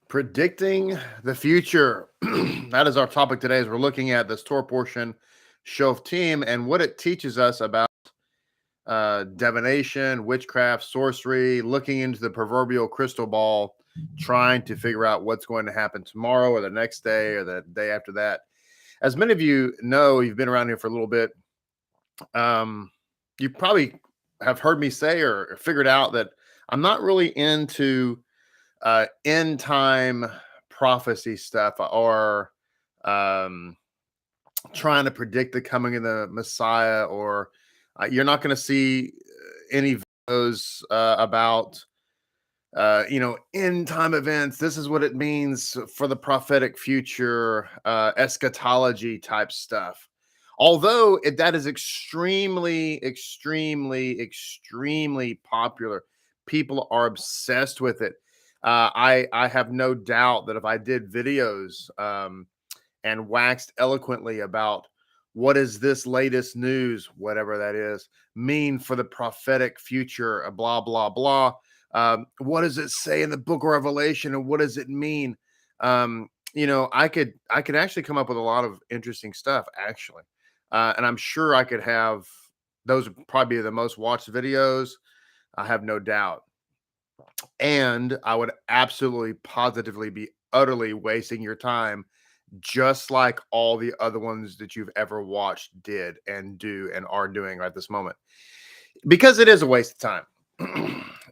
Predicting the future. That is our topic today as we're looking at this Torah portion, Shoftim, and what it teaches us about divination, witchcraft, sorcery, looking into the proverbial crystal ball, trying to figure out what's going to happen tomorrow or the next day or the day after that. As many of you know, you've been around here for a little bit. You probably have heard me say or figured out that I'm not really into end time prophecy stuff or um, trying to predict the coming of the Messiah, or you're not going to see any videos about end time events. This is what it means for the prophetic future, eschatology type stuff. Although that is extremely, extremely, extremely popular. People are obsessed with it. I have no doubt that if I did videos and waxed eloquently about what is this latest news, whatever that is, mean for the prophetic future, blah, blah, blah. What does it say in the book of Revelation and what does it mean? I could actually come up with a lot of interesting stuff, actually. And I'm sure I could have those would probably be the most watched videos. I have no doubt. And I would absolutely positively be utterly wasting your time, just like all the other ones that you've ever watched did and do and are doing right this moment, because it is a waste of time.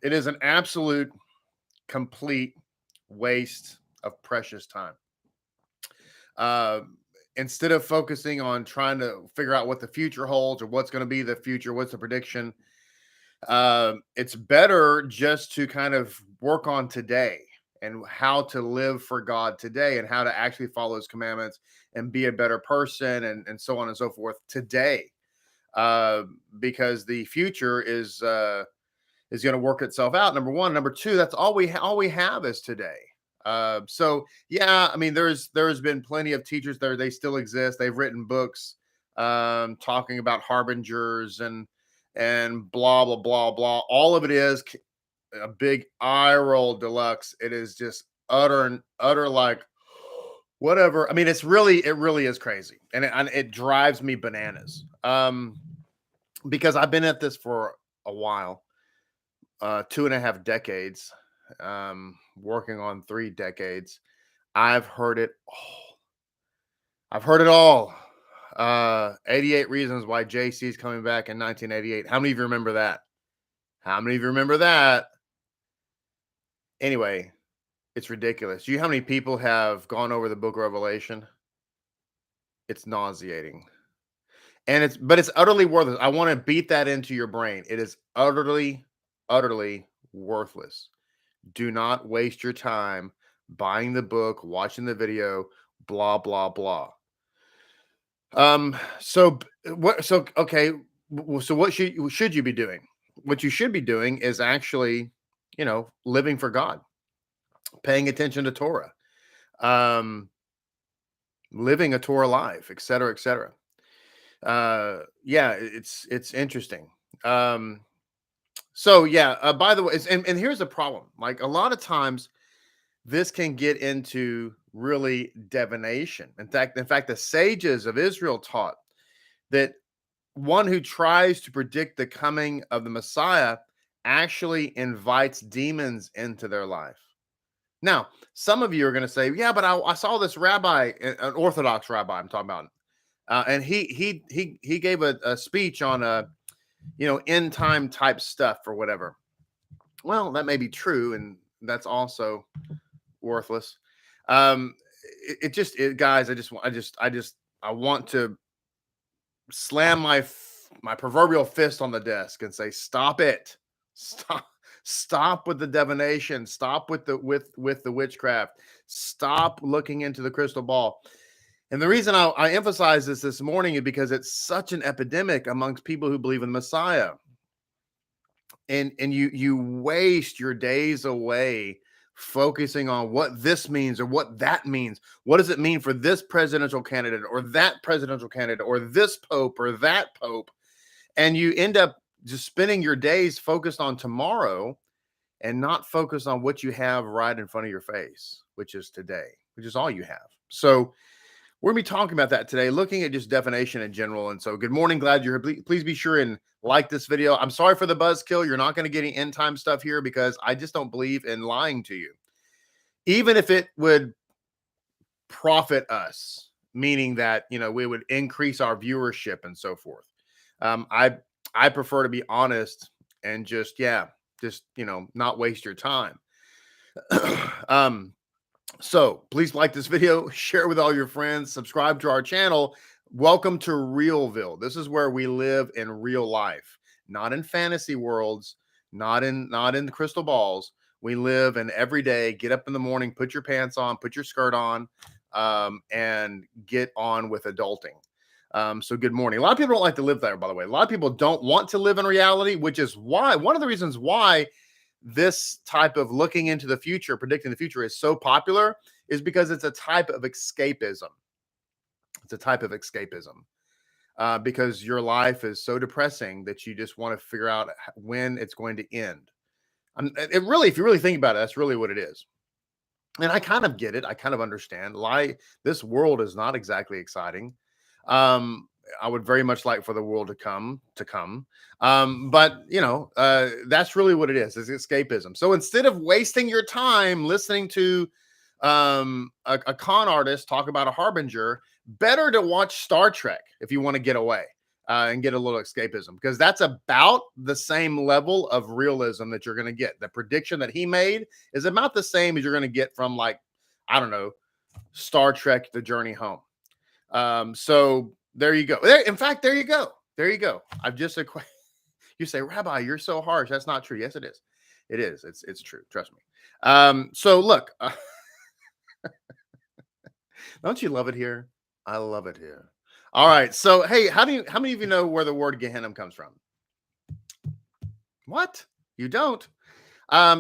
It is an absolute, complete waste of precious time. Instead of focusing on trying to figure out what the future holds or what's going to be the future, what's the prediction, it's better just to kind of work on today and how to live for God today and how to actually follow his commandments and be a better person and so on and so forth today. Because the future is going to work itself out. Number one. Number two, that's all we have is today. So yeah, I mean, there's been plenty of teachers there. They still exist. They've written books talking about harbingers and blah, blah, blah, blah. All of it is a big eye roll deluxe. It is just utter like whatever. I mean, it really is crazy. And it drives me bananas. Because I've been at this for a while, 2.5 decades, working on 3 decades. I've heard it all. 88 reasons why JC is coming back in 1988. How many of you remember that? Anyway, it's ridiculous. Do you know how many people have gone over the book of Revelation? It's nauseating. But it's utterly worthless. I want to beat that into your brain. It is utterly, utterly worthless. Do not waste your time buying the book, watching the video, blah, blah, blah. So what should you be doing? What you should be doing is actually, living for God, paying attention to Torah, living a Torah life, et cetera, et cetera. Yeah, it's interesting. So yeah, by the way, and here's the problem. Like a lot of times this can get into really divination. In fact, the sages of Israel taught that one who tries to predict the coming of the Messiah actually invites demons into their life. Now, some of you are going to say, yeah, but I saw this rabbi, an Orthodox rabbi I'm talking about, and he gave a speech on end time type stuff or whatever. Well, that may be true, and that's also worthless. Guys, I want to slam my proverbial fist on the desk and say, stop it. Stop with the divination. Stop with the witchcraft. Stop looking into the crystal ball. And the reason I emphasize this morning is because it's such an epidemic amongst people who believe in Messiah. And you waste your days away focusing on what this means or what that means. What does it mean for this presidential candidate or that presidential candidate or this pope or that pope? And you end up just spending your days focused on tomorrow and not focus on what you have right in front of your face, which is today, which is all you have. So we're going to be talking about that today, looking at just definition in general. And so good morning. Glad you're here. Please be sure and like this video. I'm sorry for the buzzkill. You're not going to get any end time stuff here because I just don't believe in lying to you. Even if it would profit us, meaning that, we would increase our viewership and so forth. I prefer to be honest and just not waste your time. So please like this video, share it with all your friends, subscribe to our channel. Welcome to Realville. This is where we live in real life, not in fantasy worlds, not in the crystal balls. We live in every day. Get up in the morning, put your pants on, put your skirt on, and get on with adulting. So good morning. A lot of people don't like to live there, by the way. A lot of people don't want to live in reality, which is why one of the reasons why this type of looking into the future, predicting the future is so popular is because it's a type of escapism. It's a type of escapism because your life is so depressing that you just want to figure out when it's going to end. If you really think about it, that's really what it is. And I kind of get it. I kind of understand. This world is not exactly exciting. I would very much like for the world to come. But that's really what it is. It's escapism. So instead of wasting your time listening to a con artist talk about a harbinger, better to watch Star Trek if you want to get away and get a little escapism, because that's about the same level of realism that you're going to get. The prediction that he made is about the same as you're going to get from, like, I don't know, Star Trek: The Journey Home. So there you go. In fact, there you go. There you go. I've just you say, Rabbi, you're so harsh. That's not true. Yes, it is. It is. It's true. Trust me. So look, don't you love it here? I love it here. All right. So, hey, how many of you know where the word Gehenna comes from? What? You don't?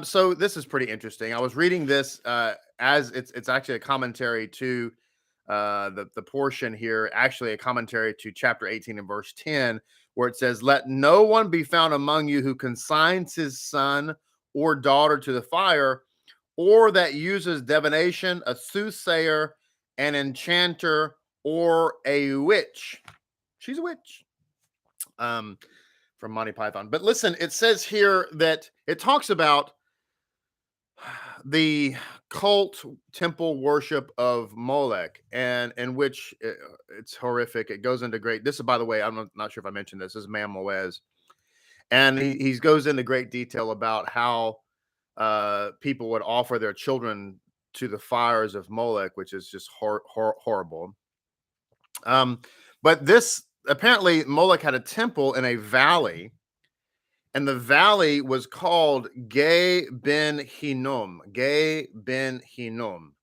So this is pretty interesting. I was reading this as it's actually a commentary to the portion here, actually a commentary to chapter 18 and verse 10, where it says, "Let no one be found among you who consigns his son or daughter to the fire, or that uses divination, a soothsayer, an enchanter, or a witch." She's a witch. From Monty Python. But listen, it says here that it talks about the cult temple worship of Molech, and in which it's horrific. It goes into great. This is, by the way, I'm not sure if I mentioned this. This is Mam Moez, and he goes into great detail about how people would offer their children to the fires of Molech, which is just horrible. But this, apparently Molech had a temple in a valley, and the valley was called Gay Ben Hinnom. Gay Ben Hinnom.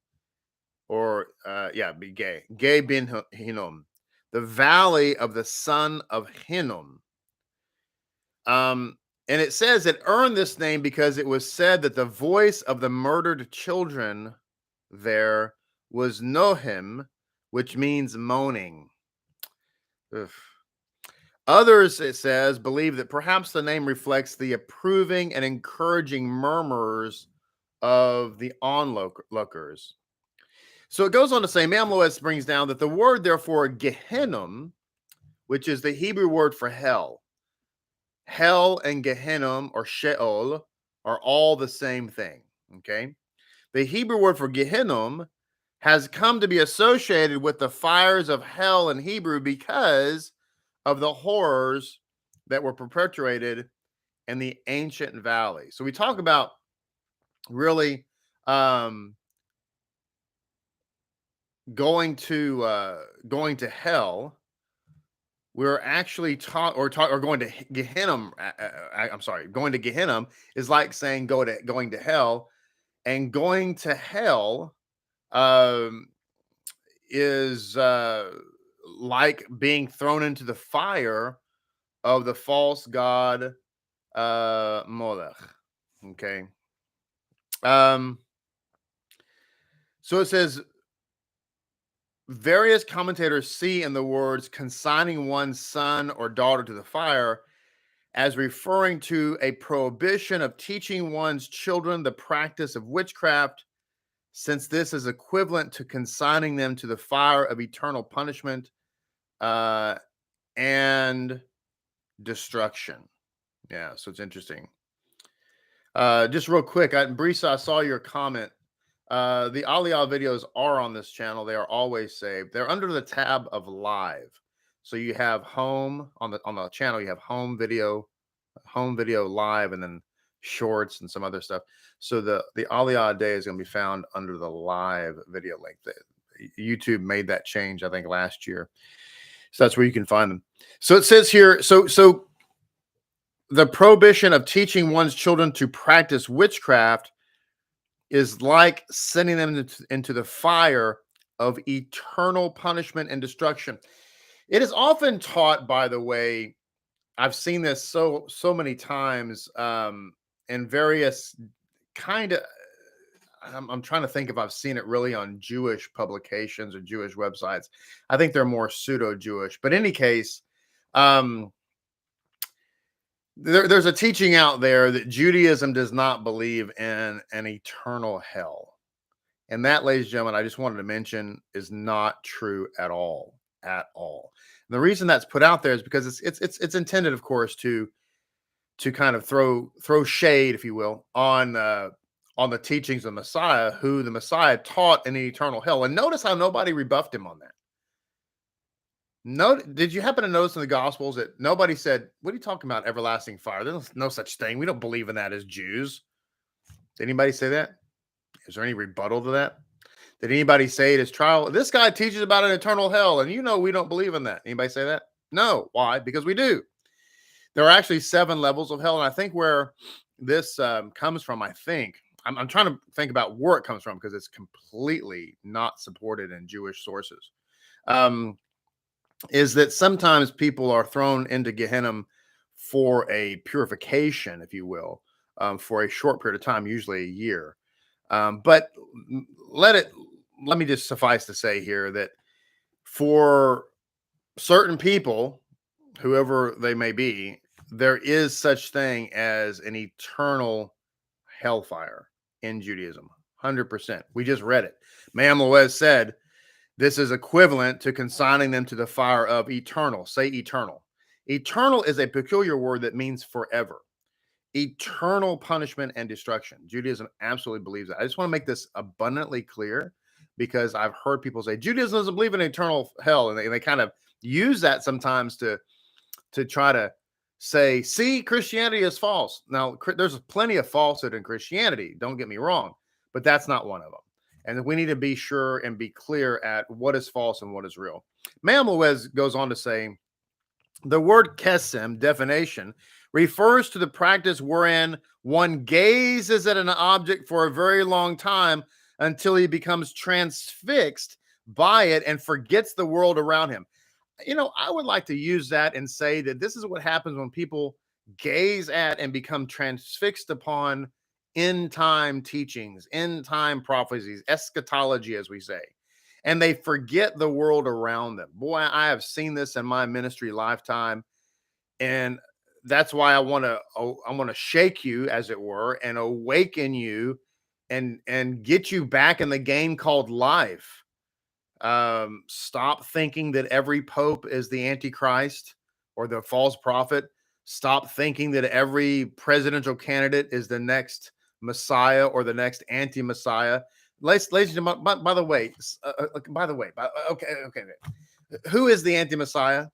Or, Gay Ben Hinnom. The valley of the son of Hinnom. And it says it earned this name because it was said that the voice of the murdered children there was Nohim, which means moaning. Ugh. Others, it says, believe that perhaps the name reflects the approving and encouraging murmurs of the onlookers. So it goes on to say, Mamloes brings down that the word, therefore, Gehenna, which is the Hebrew word for hell. Hell and Gehenna, or Sheol, are all the same thing, okay? The Hebrew word for Gehenna has come to be associated with the fires of hell in Hebrew because of the horrors that were perpetuated in the ancient valley. So we talk about really going to hell. We're actually going to Gehenna. I'm sorry, going to Gehenna is like saying going to hell, and going to hell is like being thrown into the fire of the false god Molech. Okay. So it says, various commentators see in the words consigning one's son or daughter to the fire as referring to a prohibition of teaching one's children the practice of witchcraft, since this is equivalent to consigning them to the fire of eternal punishment uh, and destruction. Yeah, so it's interesting. Just real quick, Breishis, I saw your comment. The Aliyah videos are on this channel. They are always saved. They're under the tab of live. So you have home on the channel. You have home video live, and then shorts and some other stuff. So the Aliyah day is going to be found under the live video link. YouTube made that change, I think, last year. So that's where you can find them. So it says here, so the prohibition of teaching one's children to practice witchcraft is like sending them into the fire of eternal punishment and destruction. It is often taught, by the way, I've seen this so many times in various kind of, I'm trying to think if I've seen it really on Jewish publications or Jewish websites. I think they're more pseudo-Jewish, but in any case, there's a teaching out there that Judaism does not believe in an eternal hell. And that, ladies and gentlemen, I just wanted to mention is not true at all. At all. And the reason that's put out there is because it's intended, of course, to kind of throw shade, if you will, on the teachings of Messiah, who the Messiah taught in the eternal hell. And notice how nobody rebuffed him on that. Did you happen to notice in the Gospels that nobody said, "What are you talking about, everlasting fire? There's no such thing. We don't believe in that as Jews." Did anybody say that? Is there any rebuttal to that? Did anybody say at his trial, "This guy teaches about an eternal hell, and we don't believe in that"? Anybody say that? No. Why? Because we do. There are actually 7 levels of hell, and I think where this comes from, I'm trying to think about where it comes from, because it's completely not supported in Jewish sources. Is that sometimes people are thrown into Gehenna for a purification, if you will, for a short period of time, usually a year. But let me just suffice to say here that for certain people, whoever they may be, there is such thing as an eternal hellfire in Judaism. 100%. We just read it. Ma'am Loez said, this is equivalent to consigning them to the fire of eternal. Say eternal. Eternal is a peculiar word that means forever. Eternal punishment and destruction. Judaism absolutely believes that. I just want to make this abundantly clear, because I've heard people say Judaism doesn't believe in eternal hell, and they kind of use that sometimes to try to say, see, Christianity is false. Now, there's plenty of falsehood in Christianity, don't get me wrong, but that's not one of them. And we need to be sure and be clear at what is false and what is real. Ma'am Loez goes on to say, the word kesem, definition, refers to the practice wherein one gazes at an object for a very long time until he becomes transfixed by it and forgets the world around him. I would like to use that and say that this is what happens when people gaze at and become transfixed upon end time teachings, end time prophecies, eschatology, as we say, and they forget the world around them. Boy, I have seen this in my ministry lifetime, and that's why I want to shake you, as it were, and awaken you, and get you back in the game called life. Stop thinking that every pope is the Antichrist or the false prophet. Stop thinking that every presidential candidate is the next Messiah or the next anti-Messiah. Ladies and gentlemen, by the way, okay. Who is the anti-Messiah?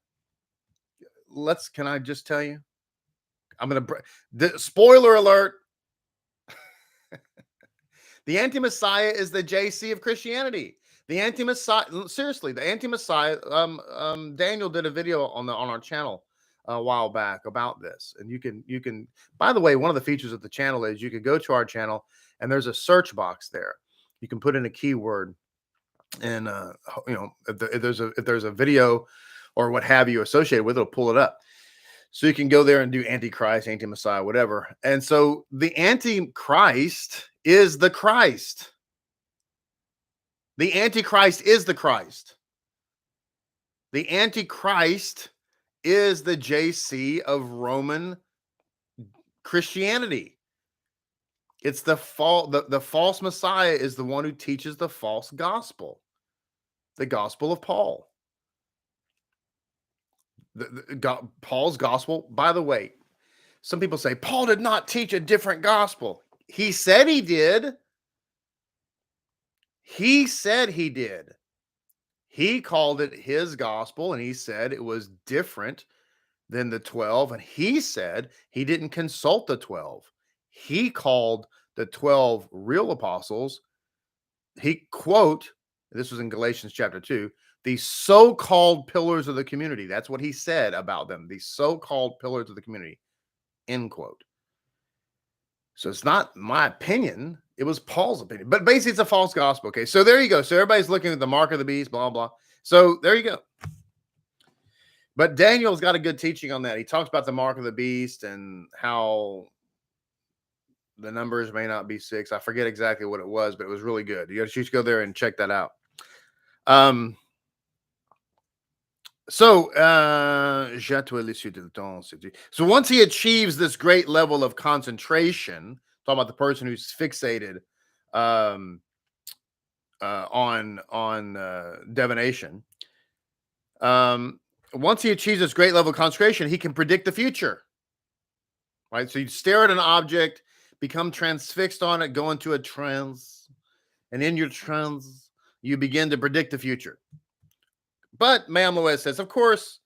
Can I just tell you? Spoiler alert. The anti-Messiah is the JC of Christianity. The anti-Messiah, seriously, the anti-Messiah, Daniel did a video on our channel a while back about this. And you can, by the way, one of the features of the channel is you can go to our channel and there's a search box there. You can put in a keyword, and if there's a video or what have you associated with it, it'll pull it up. So you can go there and do Antichrist, anti-Messiah, whatever. And so the Antichrist is the Christ. The Antichrist is the Christ. The Antichrist is the JC of Roman Christianity. It's the false Messiah is the one who teaches the false gospel, the gospel of Paul. Paul's gospel, by the way, some people say Paul did not teach a different gospel. He said he did. He said he did. He called it his gospel, and he said it was different than the 12. And he said he didn't consult the 12. He called the 12 real apostles. He quote, this was in Galatians chapter 2, the so-called pillars of the community. That's what he said about them. The so-called pillars of the community, end quote. So it's not my opinion. It was Paul's opinion. But basically, it's a false gospel. Okay, so there you go. So everybody's looking at the mark of the beast, blah, blah. So there you go. But Daniel's got a good teaching on that. He talks about the mark of the beast and how the numbers may not be 6. I forget exactly what it was, but it was really good. You should go there and check that out. So once he achieves this great level of concentration, talking about the person who's fixated on divination, once he achieves this great level of concentration, he can predict the future. Right? So you stare at an object, become transfixed on it, go into a trance, and in your trance, you begin to predict the future. But Mayam Loez says, of course,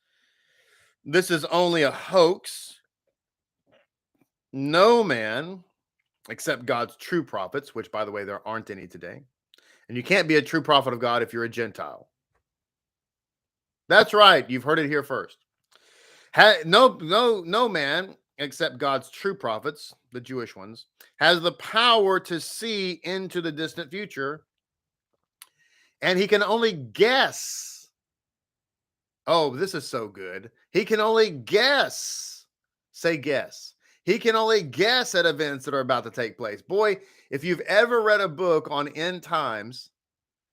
this is only a hoax. No man, except God's true prophets, which, by the way, there aren't any today. And you can't be a true prophet of God if you're a Gentile. That's right. You've heard it here first. No man, except God's true prophets, the Jewish ones, has the power to see into the distant future. And he can only guess. Oh, this is so good. He can only guess. Say guess. He can only guess at events that are about to take place. Boy, if you've ever read a book on end times,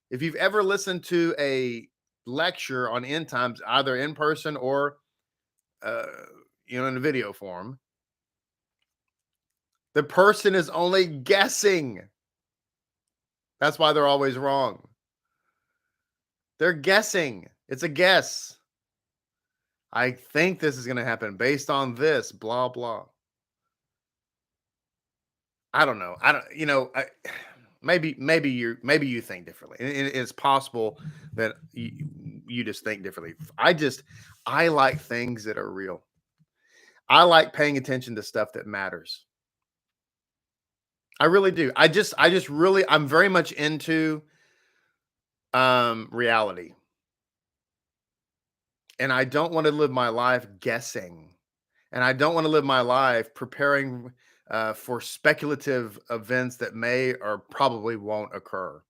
if you've ever listened to a lecture on end times, either in person or in a video form, the person is only guessing. That's why they're always wrong. They're guessing. It's a guess. I think this is going to happen based on this, blah, blah. I don't know. Maybe you think differently. It's possible that you just think differently. I like things that are real. I like paying attention to stuff that matters. I really do. I'm very much into reality. And I don't want to live my life guessing. And I don't want to live my life preparing for speculative events that may or probably won't occur.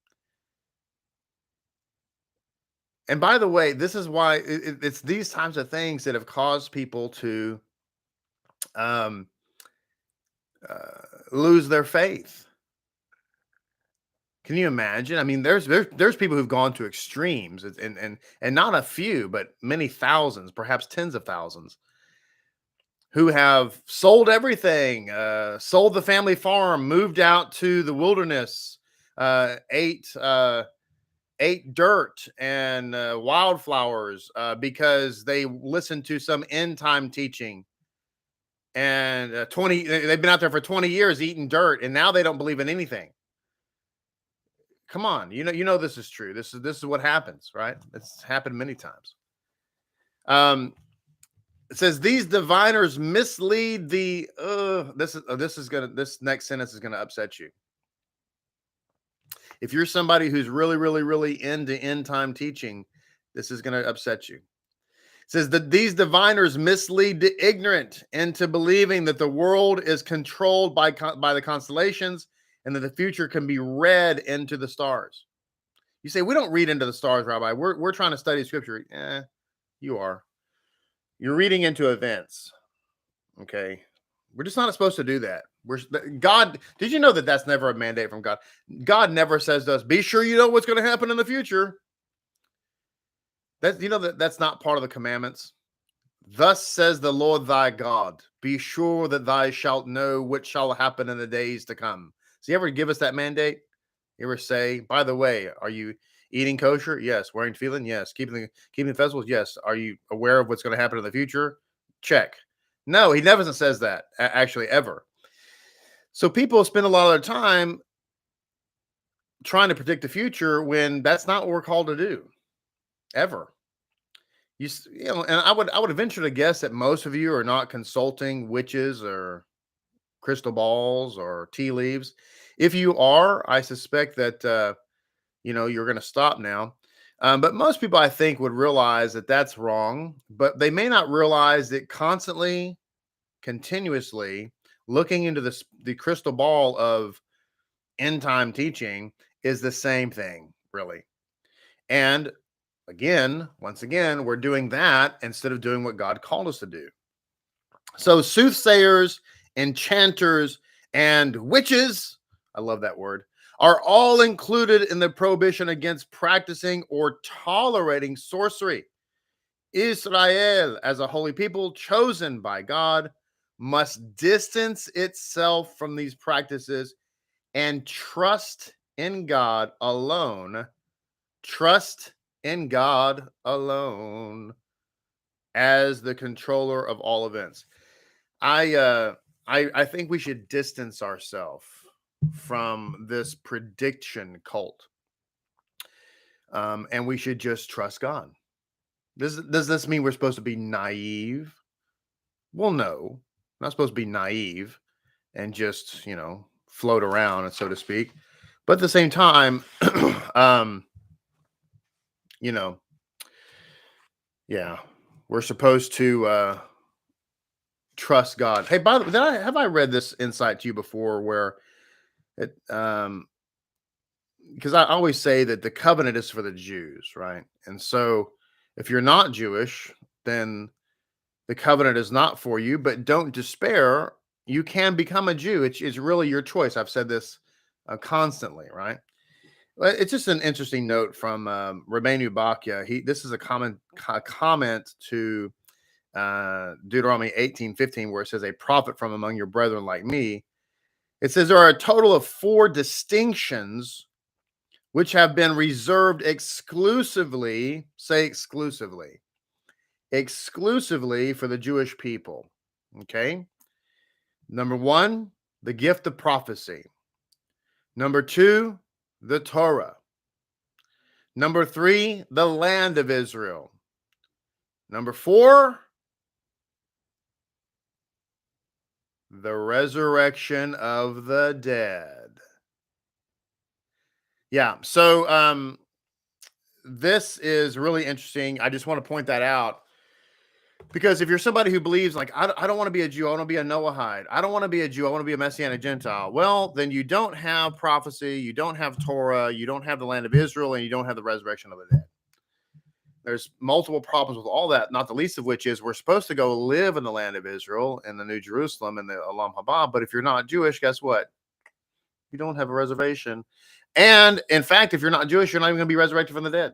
And by the way, this is why it's these types of things that have caused people to lose their faith. Can you imagine? I mean, there's people who've gone to extremes, and not a few, but many thousands, perhaps tens of thousands, who have sold everything, sold the family farm, moved out to the wilderness, ate dirt and wildflowers because they listened to some end time teaching. And they've been out there for 20 years eating dirt, and now they don't believe in anything. Come on, you know this is true. This is what happens, right? It's happened many times. It says these diviners mislead the. This next sentence is gonna upset you. If you're somebody who's really, really, really into end time teaching, this is gonna upset you. It says that these diviners mislead the ignorant into believing that the world is controlled by the constellations, and that the future can be read into the stars. You say, we don't read into the stars, Rabbi. We're trying to study scripture. You are. You're reading into events. Okay. We're just not supposed to do that. God, did you know that that's never a mandate from God? God never says to us, be sure you know what's going to happen in the future. That's not part of the commandments. Thus says the Lord thy God, be sure that thou shalt know what shall happen in the days to come. So you ever give us that mandate? You ever say, by the way, are you eating kosher? Yes. Wearing tefillin? Yes. Keeping the festivals? Yes. Are you aware of what's going to happen in the future? Check. No, he never says that, actually, ever. So people spend a lot of their time trying to predict the future when that's not what we're called to do, ever. You know, and I would venture to guess that most of you are not consulting witches or crystal balls or tea leaves. If you are, I suspect that you're going to stop now. But most people, I think, would realize that that's wrong, but they may not realize that constantly, continuously looking into the crystal ball of end time teaching is the same thing, really. And once again, we're doing that instead of doing what God called us to do. So, soothsayers, enchanters, and witches, I love that word, are all included in the prohibition against practicing or tolerating sorcery. Israel, as a holy people chosen by God, must distance itself from these practices and trust in God alone. Trust in God alone as the controller of all events. I think we should distance ourselves from this prediction cult, and we should just trust God. Does this mean we're supposed to be naive? Well, no, we're not supposed to be naive and just float around, so to speak. But at the same time, you know, yeah, we're supposed to trust God. Hey, by the way, have I read this insight to you before where it because I always say that the covenant is for the Jews, right? And so if you're not Jewish, then the covenant is not for you, but don't despair. You can become a Jew. It's really your choice. I've said this constantly, right? Well, it's just an interesting note from Rabbeinu Bachya. This is a comment to Deuteronomy 18:15, where it says, "A prophet from among your brethren like me." It says there are a total of 4 distinctions which have been reserved exclusively, say exclusively for the Jewish people. Okay. Number 1, the gift of prophecy. Number 2, the Torah. Number 3, the land of Israel. Number 4, the resurrection of the dead. Yeah. So this is really interesting. I just want to point that out because if you're somebody who believes like I don't want to be a Jew, I want to be a Noahide. I don't want to be a Jew, I want to be a Messianic Gentile. Well, then you don't have prophecy, you don't have Torah, you don't have the land of Israel, and you don't have the resurrection of the dead. There's multiple problems with all that, not the least of which is we're supposed to go live in the land of Israel in the New Jerusalem and the Olam Haba. But if you're not Jewish, guess what? You don't have a reservation. And in fact, if you're not Jewish, you're not even going to be resurrected from the dead.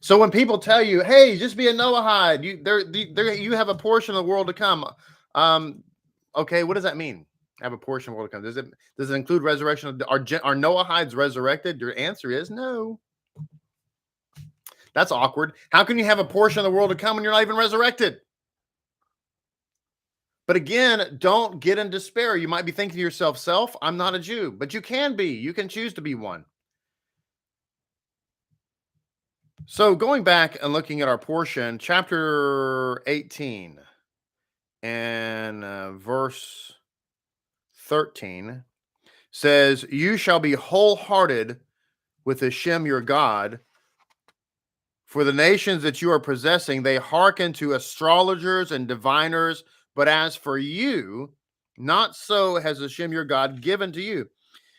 So when people tell you, "Hey, just be a Noahide," you have a portion of the world to come. Okay, what does that mean? Have a portion of the world to come? Does it include resurrection? Are Noahides resurrected? Your answer is no. That's awkward. How can you have a portion of the world to come when you're not even resurrected? But again, don't get in despair. You might be thinking to yourself, I'm not a Jew, but you can be. You can choose to be one. So going back and looking at our portion, chapter 18 and verse 13 says, "You shall be wholehearted with Hashem your God. For the nations that you are possessing, they hearken to astrologers and diviners. But as for you, not so has Hashem your God given to you."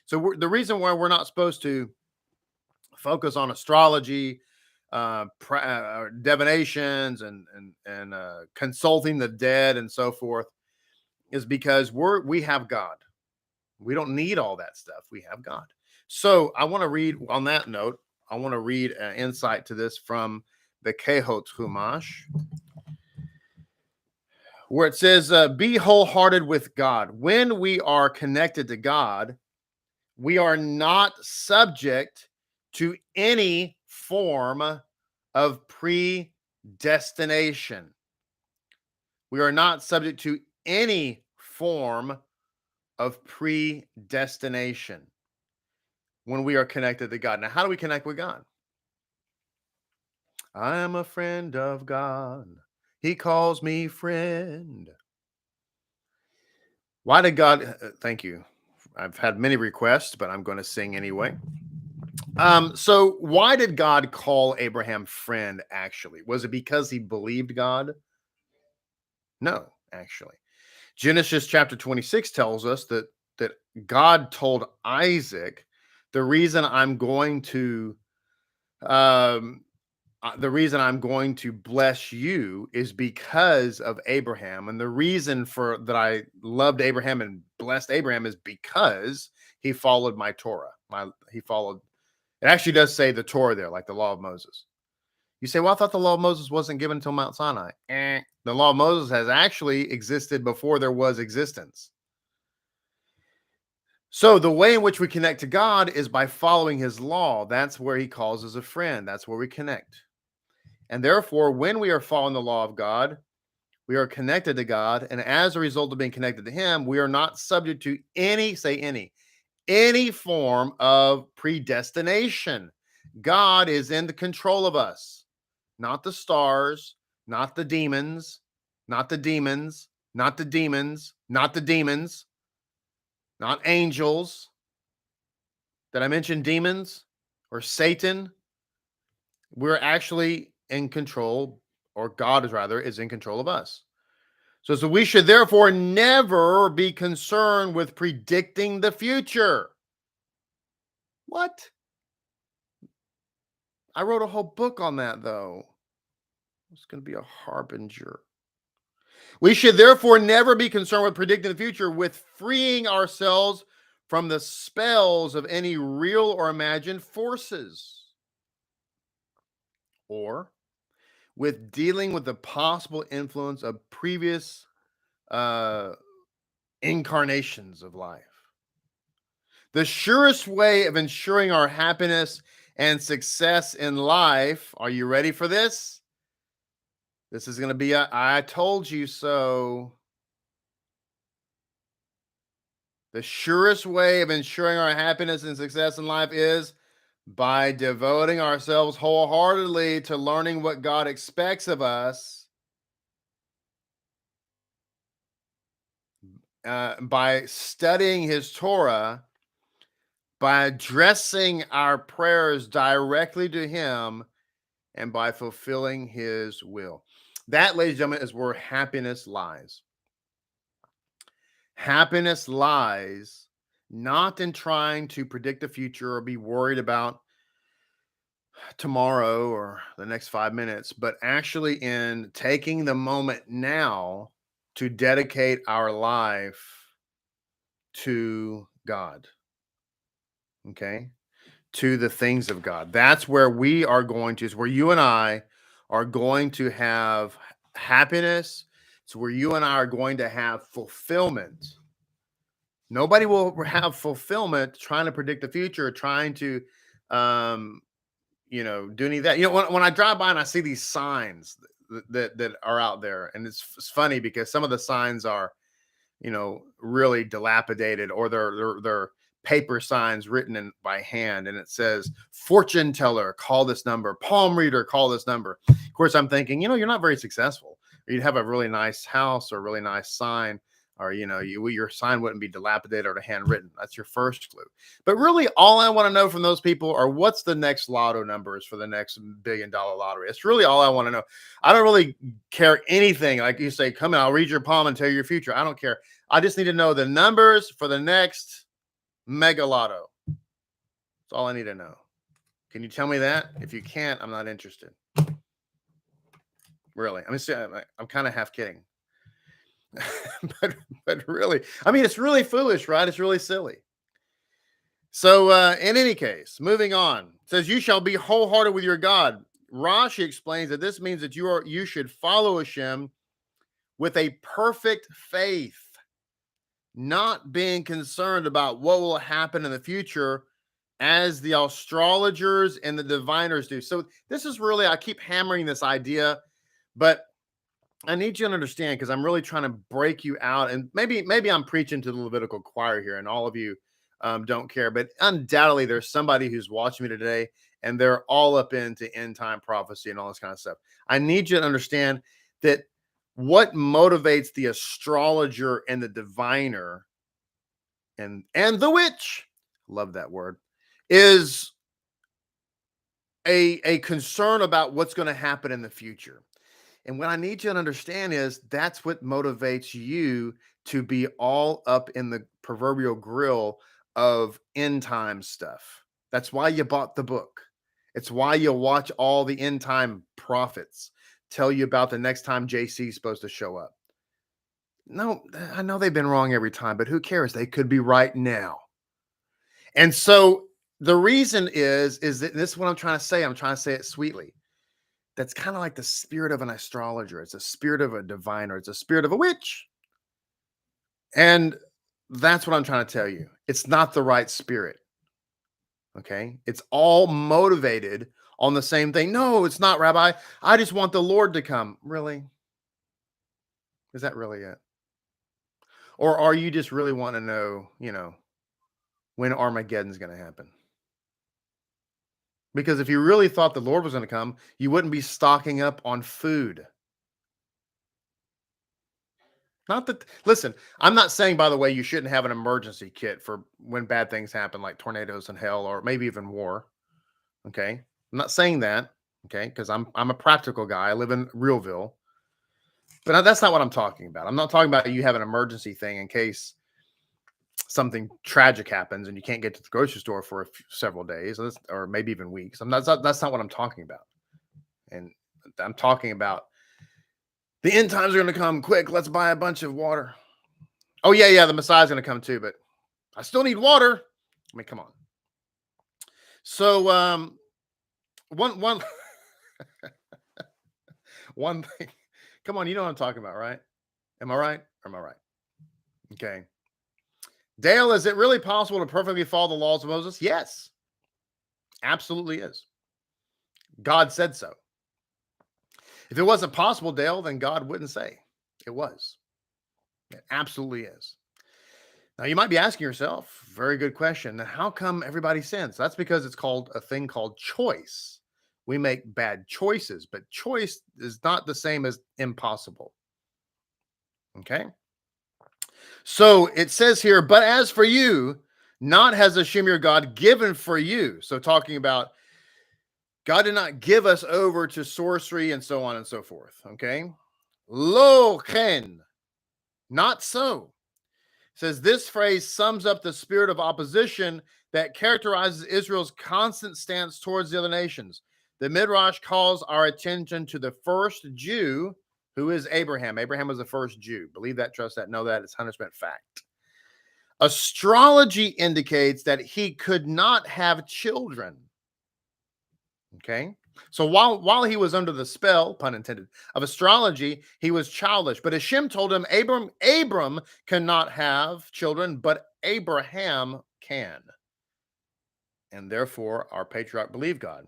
So the reason why we're not supposed to focus on astrology, divinations, and consulting the dead and so forth is because we have God. We don't need all that stuff. We have God. So I want to read on that note. I want to read an insight to this from the Kehot Chumash, where it says, be wholehearted with God. When we are connected to God, we are not subject to any form of predestination. We are not subject to any form of predestination when we are connected to God. Now, how do we connect with God? I am a friend of God. He calls me friend. Why did God? Thank you. I've had many requests, but I'm going to sing anyway. So why did God call Abraham friend, actually? Was it because he believed God? No, actually. Genesis chapter 26 tells us that God told Isaac, the reason I'm going to bless you is because of Abraham. And the reason for that I loved Abraham and blessed Abraham is because he followed my Torah. It actually does say the Torah there, like the law of Moses. You say, well, I thought the law of Moses wasn't given until Mount Sinai. The law of Moses has actually existed before there was existence. So the way in which we connect to God is by following his law. That's where he calls us a friend. That's where we connect. And therefore, when we are following the law of God, we are connected to God. And as a result of being connected to him, we are not subject to any form of predestination. God is in the control of us, not the stars, not the demons, not the demons, not the demons, not the demons, not angels. Did I mention demons or Satan? We're actually in control, or God is in control of us. So we should therefore never be concerned with predicting the future. What? I wrote a whole book on that, though. It's going to be a harbinger. We should therefore never be concerned with predicting the future, with freeing ourselves from the spells of any real or imagined forces, or with dealing with the possible influence of previous incarnations of life. The surest way of ensuring our happiness and success in life, are you ready for this? This is going to be a I told you so. The surest way of ensuring our happiness and success in life is by devoting ourselves wholeheartedly to learning what God expects of us, by studying his Torah, by addressing our prayers directly to him, and by fulfilling his will. That, ladies and gentlemen, is where happiness lies. Happiness lies not in trying to predict the future or be worried about tomorrow or the next 5 minutes, but actually in taking the moment now to dedicate our life to God. Okay? To the things of God. That's where we are going to, is where you and I are going to have happiness. It's where you and I are going to have fulfillment. Nobody will have fulfillment trying to predict the future, trying to, do any of that. When I drive by and I see these signs that are out there, and it's funny because some of the signs are, really dilapidated, or they're paper signs written in by hand, and it says fortune teller, call this number, palm reader, call this number. Of course, I'm thinking, you're not very successful. Or you'd have a really nice house or a really nice sign, or your sign wouldn't be dilapidated or handwritten. That's your first clue. But really, all I want to know from those people are what's the next lotto numbers for the next $1 billion lottery. It's really all I want to know. I don't really care anything. Like you say, come in, I'll read your palm and tell you your future. I don't care. I just need to know the numbers for the next mega lotto. That's all I need to know. Can you tell me that? If you can't, I'm not interested. Really. I'm kind of half kidding. but really, it's really foolish, right? It's really silly. So in any case, moving on, it says, you shall be wholehearted with your God. Rashi explains that this means that you should follow Hashem with a perfect faith, not being concerned about what will happen in the future as the astrologers and the diviners do. So this is really, I keep hammering this idea, but I need you to understand, because I'm really trying to break you out, and maybe I'm preaching to the Levitical choir here, and all of you don't care, but undoubtedly there's somebody who's watching me today, and they're all up into end time prophecy and all this kind of stuff. I need you to understand that what motivates the astrologer and the diviner and the witch, love that word, is a concern about what's going to happen in the future. And what I need you to understand is that's what motivates you to be all up in the proverbial grill of end time stuff. That's why you bought the book. It's why you watch all the end time prophets tell you about the next time JC is supposed to show up. No, I know they've been wrong every time, but who cares? They could be right now. And so the reason is that this is what I'm trying to say. I'm trying to say it sweetly. That's kind of like the spirit of an astrologer. It's a spirit of a diviner. It's a spirit of a witch. And that's what I'm trying to tell you. It's not the right spirit. Okay. It's all motivated on the same thing. No, it's not, Rabbi. I just want the Lord to come. Really? Is that really it? Or are you just really wanting to know, when Armageddon's going to happen? Because if you really thought the Lord was going to come, you wouldn't be stocking up on food. Not that, listen, I'm not saying, by the way, you shouldn't have an emergency kit for when bad things happen, like tornadoes and hell, or maybe even war. Okay. I'm not saying that. Okay. Because I'm a practical guy. I live in Realville. But that's not what I'm talking about. I'm not talking about you have an emergency thing in case something tragic happens and you can't get to the grocery store for several days, or maybe even weeks. That's not what I'm talking about. And I'm talking about the end times are going to come quick. Let's buy a bunch of water. Oh yeah, the Messiah's going to come too, but I still need water. I mean, come on. So one one thing. Come on, you know what I'm talking about, right? Am I right? Or am I right? Okay. Dale, is it really possible to perfectly follow the laws of Moses? Yes, absolutely is. God said so. If it wasn't possible, Dale, then God wouldn't say it was. It absolutely is. Now, you might be asking yourself, very good question, how come everybody sins? That's because it's called a thing called choice. We make bad choices, but choice is not the same as impossible. Okay? So it says here, but as for you, not has Hashem your God given for you. So talking about God did not give us over to sorcery and so on and so forth. Okay? Lo chen, not so. Says this phrase sums up the spirit of opposition that characterizes Israel's constant stance towards the other nations. The Midrash calls our attention to the first Jew, who is Abraham. Abraham was the first Jew. Believe that, trust that, know that. It's 100% fact. Astrology indicates that he could not have children. Okay? So while he was under the spell, pun intended, of astrology, he was childish. But Hashem told him, Abram cannot have children, but Abraham can. And therefore, our patriarch believed God.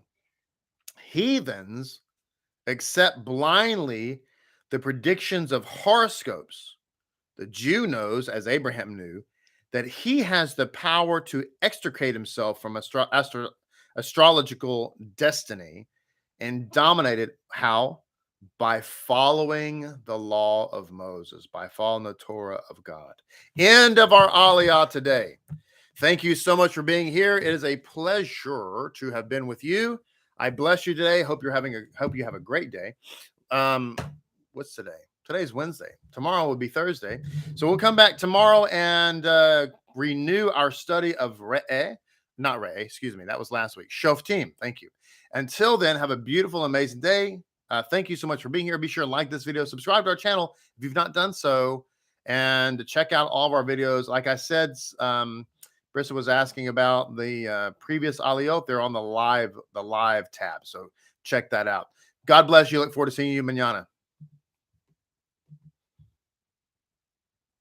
Heathens accept blindly the predictions of horoscopes. The Jew knows, as Abraham knew, that he has the power to extricate himself from astrological destiny and dominate it. How? By following the law of Moses, by following the Torah of God. End of our Aliyah today. Thank you so much for being here. It is a pleasure to have been with you. I bless you today. Hope you have a great day. What's today? Today's Wednesday. Tomorrow will be Thursday. So we'll come back tomorrow and renew our study of not Re'eh, excuse me. That was last week. Shoftim. Thank you. Until then, have a beautiful, amazing day. Thank you so much for being here. Be sure to like this video, subscribe to our channel if you've not done so, and check out all of our videos. Like I said, Brissa was asking about the previous Aliyot. They're on the live tab. So check that out. God bless you. Look forward to seeing you manana.